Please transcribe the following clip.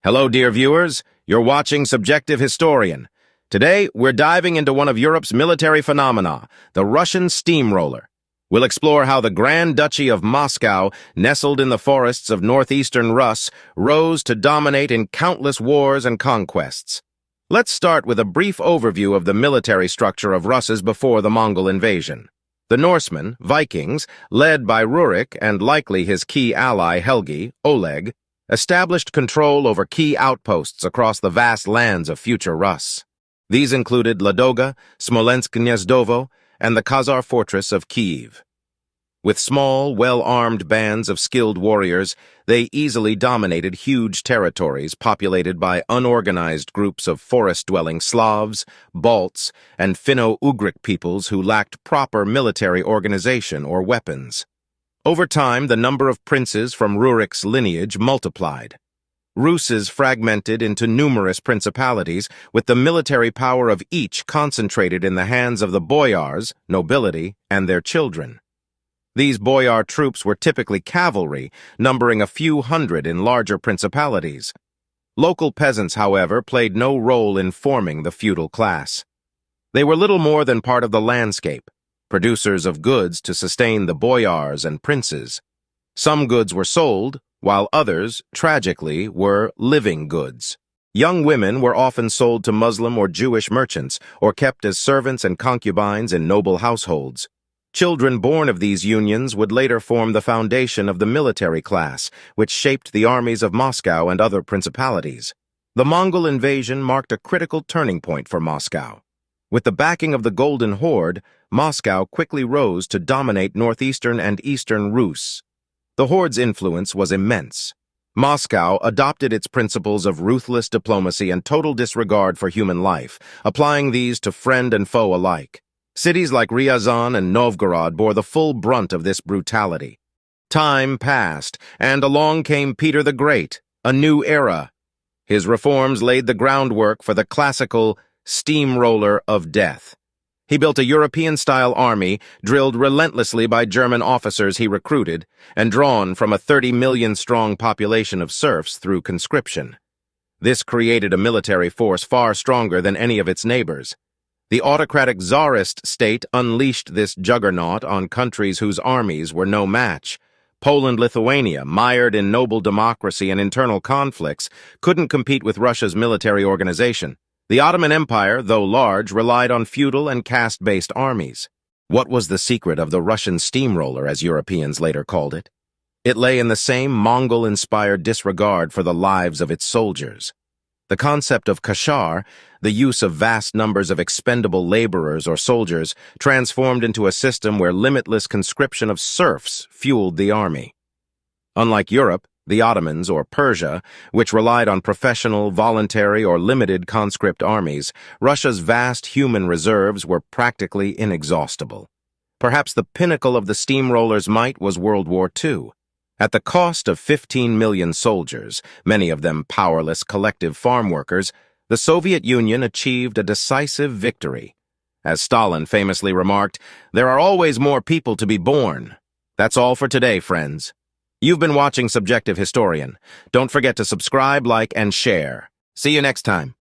Hello, dear viewers. You're watching Subjective Historian. Today, we're diving into one of Europe's military phenomena, the Russian steamroller. We'll explore how the Grand Duchy of Moscow, nestled in the forests of northeastern Rus, rose to dominate in countless wars and conquests. Let's start with a brief overview of the military structure of Russes before the Mongol invasion. The Norsemen, Vikings, led by Rurik and likely his key ally Helgi, Oleg, established control over key outposts across the vast lands of future Rus. These included Ladoga, Smolensk-Gnezdovo, and the Khazar fortress of Kyiv. With small, well-armed bands of skilled warriors, they easily dominated huge territories populated by unorganized groups of forest-dwelling Slavs, Balts, and Finno-Ugric peoples who lacked proper military organization or weapons. Over time, the number of princes from Rurik's lineage multiplied. Ruses fragmented into numerous principalities, with the military power of each concentrated in the hands of the boyars, nobility, and their children. These boyar troops were typically cavalry, numbering a few hundred in larger principalities. Local peasants, however, played no role in forming the feudal class. They were little more than part of the landscape, producers of goods to sustain the boyars and princes. Some goods were sold, while others, tragically, were living goods. Young women were often sold to Muslim or Jewish merchants, or kept as servants and concubines in noble households. Children born of these unions would later form the foundation of the military class, which shaped the armies of Moscow and other principalities. The Mongol invasion marked a critical turning point for Moscow. With the backing of the Golden Horde, Moscow quickly rose to dominate northeastern and eastern Rus. The Horde's influence was immense. Moscow adopted its principles of ruthless diplomacy and total disregard for human life, applying these to friend and foe alike. Cities like Ryazan and Novgorod bore the full brunt of this brutality. Time passed, and along came Peter the Great, a new era. His reforms laid the groundwork for the classical steamroller of death. He built a European-style army, drilled relentlessly by German officers he recruited, and drawn from a 30 million-strong population of serfs through conscription. This created a military force far stronger than any of its neighbors. The autocratic Tsarist state unleashed this juggernaut on countries whose armies were no match. Poland-Lithuania, mired in noble democracy and internal conflicts, couldn't compete with Russia's military organization. The Ottoman Empire, though large, relied on feudal and caste-based armies. What was the secret of the Russian steamroller, as Europeans later called it? It lay in the same Mongol-inspired disregard for the lives of its soldiers. The concept of kashar, the use of vast numbers of expendable laborers or soldiers, transformed into a system where limitless conscription of serfs fueled the army. Unlike Europe, the Ottomans, or Persia, which relied on professional, voluntary, or limited conscript armies, Russia's vast human reserves were practically inexhaustible. Perhaps the pinnacle of the steamroller's might was World War II. At the cost of 15 million soldiers, many of them powerless collective farm workers, the Soviet Union achieved a decisive victory. As Stalin famously remarked, "There are always more people to be born." That's all for today, friends. You've been watching Subjective Historian. Don't forget to subscribe, like, and share. See you next time.